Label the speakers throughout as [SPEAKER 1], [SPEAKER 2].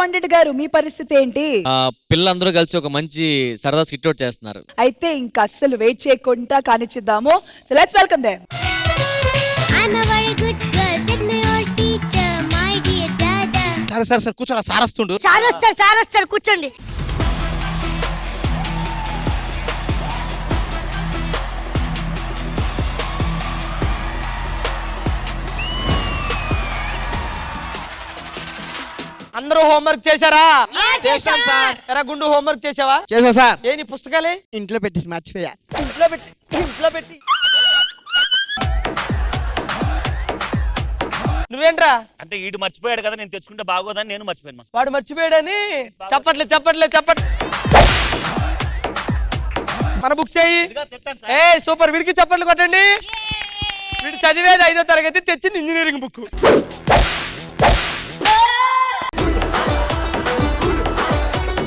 [SPEAKER 1] పండిట్ గారు మీ పరిస్థితి ఏంటి?
[SPEAKER 2] పిల్లలందరూ కలిసి ఒక మంచి సరదా స్కిట్ అవుట్ చేస్తున్నారు.
[SPEAKER 1] అయితే ఇంకా అస్సలు వెయిట్ చేయకుండా కానిచ్చిద్దాము. So let's welcome them.
[SPEAKER 3] I'm a very good girl, said my old teacher, my dear brother.
[SPEAKER 4] సరే కూర్చోరా, సార్ వస్తుండు.
[SPEAKER 3] సార్ వస్తారు కూర్చోండి.
[SPEAKER 5] అందరూ హోంవర్క్ చేశారా?
[SPEAKER 4] చేశాం సార్.
[SPEAKER 5] ఎరా గుండు హోంవర్క్ చేసావా?
[SPEAKER 4] చేసా సార్.
[SPEAKER 5] ఏ నీ పుస్తకాలే?
[SPEAKER 4] ఇంట్లో పెట్టేసి మర్చిపోయా.
[SPEAKER 5] ఇంట్లో పెట్టి నువ్వేంట్రా?
[SPEAKER 6] అంటే ఈడు మర్చిపోయాడు కదా, నేను తెచ్చుకుంటే బాగోదని నేను మర్చిపోయాను.
[SPEAKER 5] వాడు మర్చిపోయాడని చెప్పట్లే. మన బుక్స్ ఏ సూపర్, వీడికి చప్పట్లు కొట్టండి. వీడు చదివేది 5వ తరగతి, తెచ్చింది ఇంజనీరింగ్ బుక్.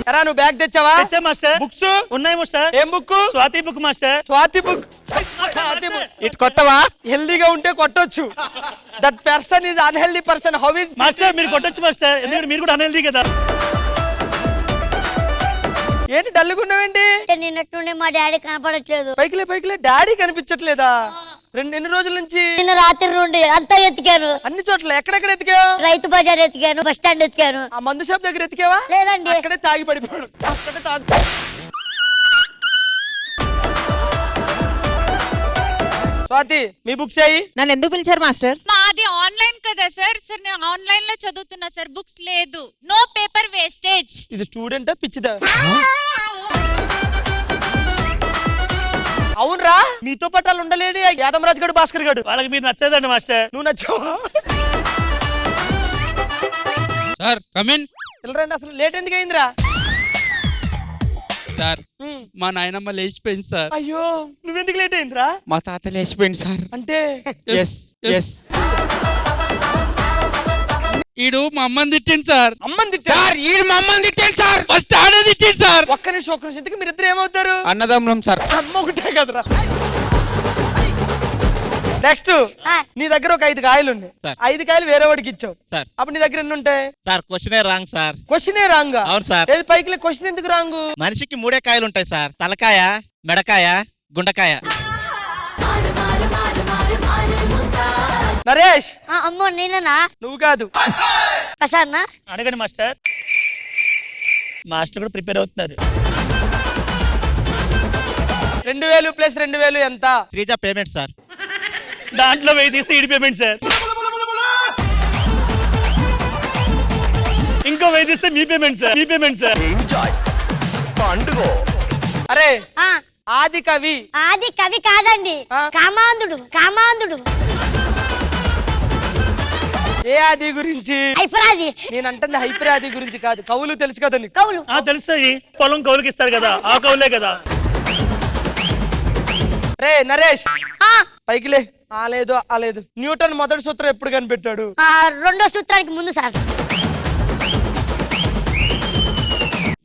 [SPEAKER 5] ఎరా నువ్వు బ్యాగ్ తెచ్చావా?
[SPEAKER 6] తెచ్చా మాస్టర్.
[SPEAKER 5] బుక్స్
[SPEAKER 6] ఉన్నాయి మాస్టర్.
[SPEAKER 5] ఏం book?
[SPEAKER 6] Swathi book master.
[SPEAKER 5] Swathi book.
[SPEAKER 4] ఇటు కొట్టవా?
[SPEAKER 5] హెల్దీగా ఉంటే కొట్టొచ్చు. That person is unhealthy person. How is
[SPEAKER 6] master మీరు కొట్టొచ్చు మాస్టర్, ఎందుకంటే మీరు కూడా అన్హెల్దీ కదా.
[SPEAKER 5] ఏంటి డల్లుగున్నావేంటి?
[SPEAKER 3] నిన్నట్టుండి మా డాడీ కనపడట్లేదు.
[SPEAKER 5] పైకిలే డాడీ కనిపించట్లేదా? ఎన్ని రోజుల నుంచి?
[SPEAKER 3] నిన్న రాత్రి నుండి అంతా ఎతికాను.
[SPEAKER 5] అన్ని చోట్ల ఎక్కడెక్కడ ఎతికావు?
[SPEAKER 3] Rythu Bazar ఎతికాను, bus stand ఎతికాను.
[SPEAKER 5] ఆ మందు షాప్ దగ్గర ఎతికావా?
[SPEAKER 3] లేదండి.
[SPEAKER 5] అక్కడే తాగి పడిపోయాడు. అక్కడే తాగి. స్వాతి మీ బుక్స్ అయ్యి.
[SPEAKER 7] నన్ను ఎందుకు పిలిచారు మాస్టర్?
[SPEAKER 8] మాది ఆన్లైన్ కదా సార్. సార్ నేను ఆన్లైన్ లో చదువుతున్నా సార్, బుక్స్ లేదు. No paper wastage.
[SPEAKER 5] ఇది స్టూడెంటా పిచ్చిదా? అవునరా, మీతో పాటు వాళ్ళు ఉండలేడు యాదమరాజు గడు, భాస్కర్ గడు.
[SPEAKER 6] వాళ్ళకి మీరు నచ్చదండి మాస్టర్.
[SPEAKER 5] నువ్వు నచ్చావా?
[SPEAKER 9] Sir come in.
[SPEAKER 5] వెళ్ళరండి. అసలు లేట్ ఎందుకు అయిందిరా?
[SPEAKER 9] సార్ మా నాయనమ్మ లేచిపోయింది సార్.
[SPEAKER 5] అయ్యో, నువ్వెందుకు లేట్ అయిందిరా?
[SPEAKER 4] మా తాత లేచిపోయింది సార్.
[SPEAKER 5] అంటే
[SPEAKER 9] ఈడు మా అమ్మని తిట్టింది సార్.
[SPEAKER 5] అమ్మని తిట్టా?
[SPEAKER 4] సార్ ఈడు మా అమ్మని తిట్టాడు సార్.
[SPEAKER 9] ఫస్ట్ ఆడే తిట్టింది సార్.
[SPEAKER 5] ఒక్క నిమిషం ఇంతకు మీరిద్దరు ఏమవుతారు?
[SPEAKER 4] అన్నదమ్ములం సార్.
[SPEAKER 5] అమ్మ ఒకటే కదరా. నెక్స్ట్ నీ దగ్గర ఒక 5 కాయలు ఉన్నాయి.
[SPEAKER 4] సార్.
[SPEAKER 5] 5 కాయలు వేరే వాడికి ఇచ్చావు
[SPEAKER 4] సార్.
[SPEAKER 5] అప్పుడు నీ దగ్గర ఎన్ని ఉంటాయి?
[SPEAKER 4] సార్ క్వశ్చనే రాంగ్ సార్.
[SPEAKER 5] క్వశ్చనే రాంగ్?
[SPEAKER 4] అవును సార్.
[SPEAKER 5] ఏది పైకి క్వశ్చన్ ఎందుకు రాంగ్?
[SPEAKER 4] మనిషికి 3 కాయలు ఉంటాయి సార్. తలకాయ, మెడకాయ, గుండకాయ.
[SPEAKER 5] నరేష్.
[SPEAKER 3] అమ్మో నేనా?
[SPEAKER 5] నువ్వు కాదు.
[SPEAKER 3] ప్రసాద్నా?
[SPEAKER 6] అడగండి మాస్టర్. మాస్టర్ కూడా ప్రిపేర్ అవుతున్నారు.
[SPEAKER 5] 2000 ప్లస్ 2000 ఎంత?
[SPEAKER 4] Sreeja payment sir.
[SPEAKER 6] దాంట్లో 1000 తీస్తే ఈడి పేమెంట్ సార్. ఇంకో 1000 తీస్తే మీ పేమెంట్ సార్.
[SPEAKER 5] అరే
[SPEAKER 3] ఆ,
[SPEAKER 5] ఆది కవి.
[SPEAKER 3] ఆది కవి కాదండి, కామాంధుడు.
[SPEAKER 5] ఏ ఆది గురించి?
[SPEAKER 3] హైపరాది.
[SPEAKER 5] నేను అంటే హైపరాది గురించి కాదు, కవులు తెలుసు కదా నీకు?
[SPEAKER 3] కవులు.
[SPEAKER 6] తెలుస్తాయి. పొలం కౌలుకి ఇస్తారు కదా, ఆ కౌలే కదా.
[SPEAKER 5] రే నరేష్,
[SPEAKER 3] ఆ,
[SPEAKER 5] పైకిలే. ఆలేదు. న్యూటన్ మొదటి సూత్రం ఎప్పుడు కనిపెట్టాడు?
[SPEAKER 3] రెండో సూత్రానికి ముందు సార్.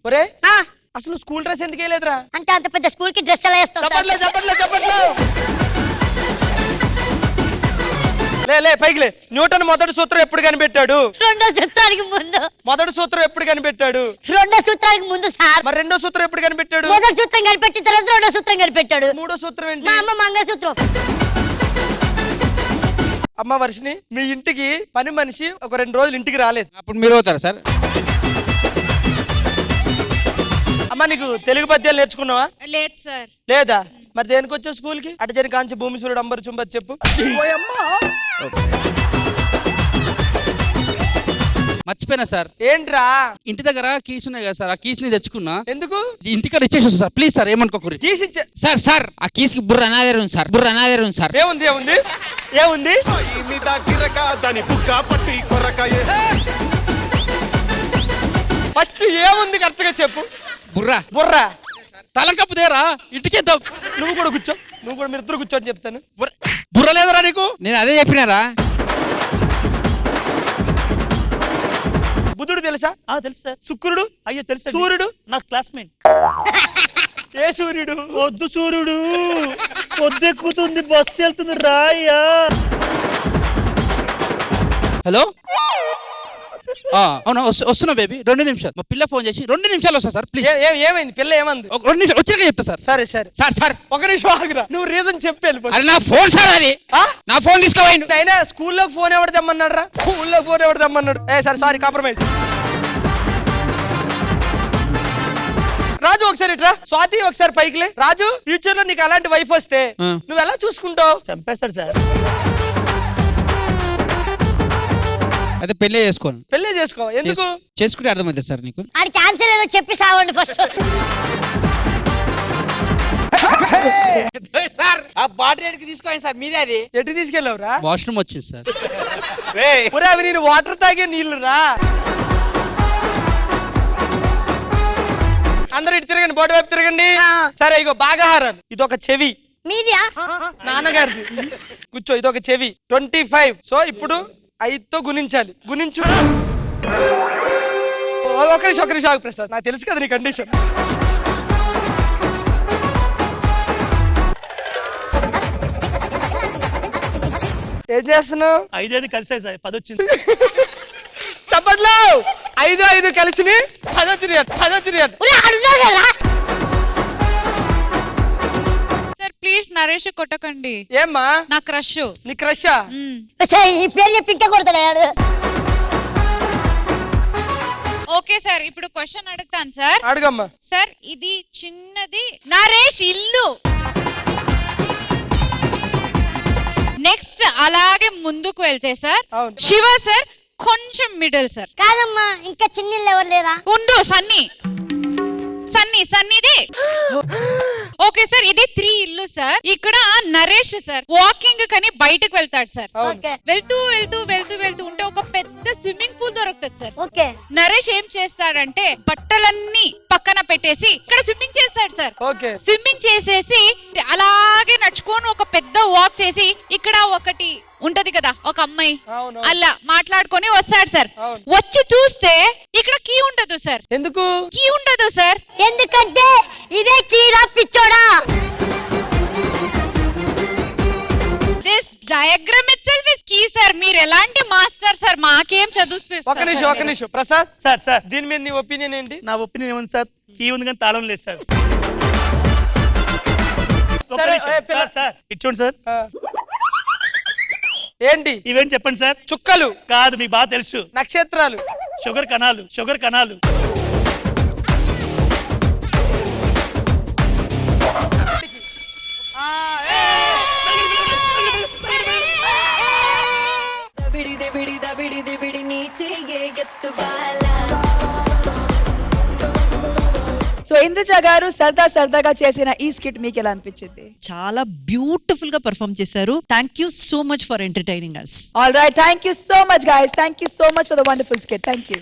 [SPEAKER 5] ఒరే
[SPEAKER 3] ఆ,
[SPEAKER 5] అసలు స్కూల్ డ్రెస్ ఎందుకు వేయలేదురా?
[SPEAKER 3] అంటే అంత పెద్ద స్కూల్ కి డ్రెస్ ఎలా వేస్తాం సార్?
[SPEAKER 5] చెప్పట్లే. లే పైకిలే. న్యూటన్ మొదటి సూత్రం ఎప్పుడు కనిపెట్టాడు?
[SPEAKER 3] రెండో సూత్రానికి ముందు.
[SPEAKER 5] మొదటి సూత్రం ఎప్పుడు కనిపెట్టాడు?
[SPEAKER 3] రెండో సూత్రానికి ముందు సార్.
[SPEAKER 5] మరి రెండో సూత్రం ఎప్పుడు కనిపెట్టాడు?
[SPEAKER 3] మొదటి సూత్రం కనిపెట్టిన తర్వాత రెండో సూత్రం కనిపెట్టాడు.
[SPEAKER 5] మూడో సూత్రం ఏంటి?
[SPEAKER 3] మా అమ్మ మంగళసూత్రం.
[SPEAKER 5] అమ్మ వర్షిని, మీ ఇంటికి పని మనిషి ఒక 2 రోజులు ఇంటికి రాలేదు.
[SPEAKER 9] అప్పుడు మీరు అవుతారా సార్?
[SPEAKER 5] అమ్మ నీకు తెలుగు పద్యాలు నేర్చుకున్నావా?
[SPEAKER 8] లేదు సార్.
[SPEAKER 5] లేదా? మరి దేనికి వచ్చావు స్కూల్ కి? అటు కాంచి భూమి సూర్యుడు అంబరు చుంబత్ చెప్పు.
[SPEAKER 9] మర్చిపోయినా సార్.
[SPEAKER 5] ఏంట్రా?
[SPEAKER 9] ఇంటి దగ్గర కీస్ ఉన్నాయి కదా సార్, ఆ కీస్ ని తెచ్చుకున్నా.
[SPEAKER 5] ఎందుకు?
[SPEAKER 9] ఇంటికాడ ఇచ్చేసి సార్, ప్లీజ్ సార్ ఏమనుకోకూరి.
[SPEAKER 5] కీస్ ఇచ్చా
[SPEAKER 9] సార్ ఆ కీస్ కి బుర్ర అనాదేరు ఉంది సార్.
[SPEAKER 5] ఏముంది? ఫస్ట్ ఏముంది కరెక్ట్ గా చెప్పు. బుర్ర
[SPEAKER 9] తలంకప్పు దేరా, ఇంటికేద్దాం.
[SPEAKER 5] నువ్వు కూడా కూర్చో. మీరు ఇద్దరు కూర్చోని చెప్తాను.
[SPEAKER 9] బుర్ర లేదరా నీకు? నేను అదే చెప్పినారా.
[SPEAKER 5] బుధుడు తెలుసా?
[SPEAKER 6] తెలుసు సార్.
[SPEAKER 5] శుక్రుడు?
[SPEAKER 6] అయ్యో తెలుసు.
[SPEAKER 5] సూర్యుడు?
[SPEAKER 6] నా క్లాస్మేట్.
[SPEAKER 5] ఏ సూర్యుడు?
[SPEAKER 6] వద్దు సూర్యుడు, పొద్దెక్కుతుంది, బస్సు వెళ్తుంది, రాయ్యా.
[SPEAKER 9] హలో అవునా వస్తున్నా బేబీ 2 నిమిషాలు. మా పిల్ల ఫోన్ చేసి 2 నిమిషాలు వస్తా సార్ ప్లీజ్.
[SPEAKER 5] ఏమైంది పిల్ల ఏమంది?
[SPEAKER 9] 2 నిమిషాలు వచ్చినాక చెప్తా సార్.
[SPEAKER 5] సరే సరే
[SPEAKER 9] సార్
[SPEAKER 5] ఒక నిమిషం ఆగురా, నువ్వు రీజన్ చెప్పి వెళ్ళిపో.
[SPEAKER 9] అరే నా ఫోన్ సార్ అది.
[SPEAKER 5] ఆ?
[SPEAKER 9] నా ఫోన్ తీసుకోపోయిండు.
[SPEAKER 5] అయినా స్కూల్లో ఫోన్ ఎవరు తెమ్మన్నాడు రా? స్కూల్లో ఫోన్ ఎవరు తెమ్మన్నాడు? సరే సారీ కాంప్రమైజ్. రాజు ఒకసారి ఇట్రా, స్వాతి ఒకసారి పైకిలే. రాజు, ఫ్యూచర్ లో నీకు అలాంటి వైఫ్ వస్తే నువ్వు ఎలా చూసుకుంటావు?
[SPEAKER 6] చంపేస్తాడు సార్.
[SPEAKER 9] అయితే పెళ్ళే చేసుకోను.
[SPEAKER 5] పెళ్లి చేసుకో. ఎందుకు?
[SPEAKER 9] చేసుకుంటే అర్థమవుతుంది సార్ నీకు.
[SPEAKER 3] ఆడి క్యాన్సర్ ఏదో చెప్పి సావండి ఫస్ట్.
[SPEAKER 9] సార్ ఆ బాటిల్ ఎడికి తీసుకోండి సార్, మీదే అది.
[SPEAKER 5] ఎటు తీసుకెళ్ళావురా?
[SPEAKER 9] వాష్రూమ్ వచ్చింది సార్.
[SPEAKER 5] ఒరే అవి నేను వాటర్ తాగే నీళ్లు రా. అందరూ ఇటు తిరగండి, బోర్డు వైపు తిరగండి. సరే ఇగో భాగాహారాలు. ఇదొక చెవి
[SPEAKER 3] మీదియా?
[SPEAKER 5] నాన్నగారిది. కూర్చో, ఇదొక చెవి 25. సో ఇప్పుడు 5తో గుణించాలి. గుణించు. ఒక నిమిషం ఆగు ప్రసాద్, నాకు తెలుసు కదా నీ కండిషన్. ఏం చేస్తున్నావు?
[SPEAKER 6] 5 కలిసాయి సార్, 10 వచ్చింది.
[SPEAKER 5] చప్పట్లో 5 కలిసి 10 వచ్చినాయి.
[SPEAKER 3] ఒరే ఆడున్నావు కదా.
[SPEAKER 8] సార్ ప్లీజ్ నరేష్ కొట్టకండి.
[SPEAKER 5] ఏమ్మా
[SPEAKER 8] నా క్రష్.
[SPEAKER 5] నీ క్రషా?
[SPEAKER 3] ఈ పేరు చెప్పి ఇంకా కొడతలేడు.
[SPEAKER 8] ఓకే సార్, ఇప్పుడు క్వశ్చన్ అడుగుతాను సార్.
[SPEAKER 5] అడుగమ్మా.
[SPEAKER 8] సార్ ఇది చిన్నది నరేష్ ఇల్లు. నెక్స్ట్ అలాగే ముందుకు వెళ్తే సార్
[SPEAKER 5] అవును.
[SPEAKER 8] శివ సార్ కొంచెం మిడిల్ సార్.
[SPEAKER 3] కాదమ్మా, ఇంకా చిన్నీళ్ళు ఎవరు లేరా?
[SPEAKER 8] ఉండు సన్నీది. ఓకే సార్, ఇది 3 ఇల్లు సార్. ఇక్కడ నరేష్ సార్ వాకింగ్ కని బయటకు వెళ్తాడు సార్.
[SPEAKER 3] ఓకే
[SPEAKER 8] వెళ్తూ ఉంటే ఒక పెద్ద స్విమ్మింగ్ పూల్ దొరుకుతుంది సార్.
[SPEAKER 3] ఓకే.
[SPEAKER 8] నరేష్ ఏం చేస్తాడంటే బట్టలన్నీ పక్కన పెట్టేసి ఇక్కడ స్విమ్మింగ్ చేస్తాడు సార్.
[SPEAKER 5] ఓకే.
[SPEAKER 8] స్విమ్మింగ్ చేసేసి అలాగే నడుచుకొని ఒక పెద్ద వాక్ చేసి ఇక్కడ ఒకటి ఉంటది కదా ఒక అమ్మాయి,
[SPEAKER 5] అవును.
[SPEAKER 8] అలా మాట్లాడుకొని వస్తాడు సార్.
[SPEAKER 5] అవును.
[SPEAKER 8] వచ్చి చూస్తే ఇక్కడ కీ ఉండదు సార్.
[SPEAKER 5] ఎందుకు
[SPEAKER 8] కీ ఉండదు సార్?
[SPEAKER 3] ఎందుకంటే ఇదే కీరా పిచ్చోడా.
[SPEAKER 8] This diagram itself is key sir. మీరు ఎలాంటి మాస్టర్ సార్, మాకేం
[SPEAKER 5] ఒక
[SPEAKER 8] చదువుపిస్తారు
[SPEAKER 5] నిమిషం ప్రసాద్,
[SPEAKER 6] సార్
[SPEAKER 5] దీని మీద నీ ఒపీనియన్ ఏంటి?
[SPEAKER 6] నా ఒపీనియన్ ఏముంది సార్, కీ ఉంది కానీ తాళం లేదు సార్.
[SPEAKER 5] సరే, పిల్ల.
[SPEAKER 6] సార్ ఇటు చూడండి సార్.
[SPEAKER 5] ఏంటి
[SPEAKER 6] ఇవేం చెప్పండి సార్.
[SPEAKER 5] చుక్కలు
[SPEAKER 6] కాదు, మీకు బాగా తెలుసు.
[SPEAKER 5] నక్షత్రాలు.
[SPEAKER 6] షుగర్ కణాలు.
[SPEAKER 1] సో ఇంద్రజ గారు సరదాగా చేసిన ఈ స్కిట్ మీకు ఎలా అనిపించింది?
[SPEAKER 7] చాలా బ్యూటిఫుల్ గా పర్ఫామ్ చేశారు. Thank you so much for entertaining us.
[SPEAKER 1] All right, thank you so much guys. Thank you so much for the wonderful skit. Thank you.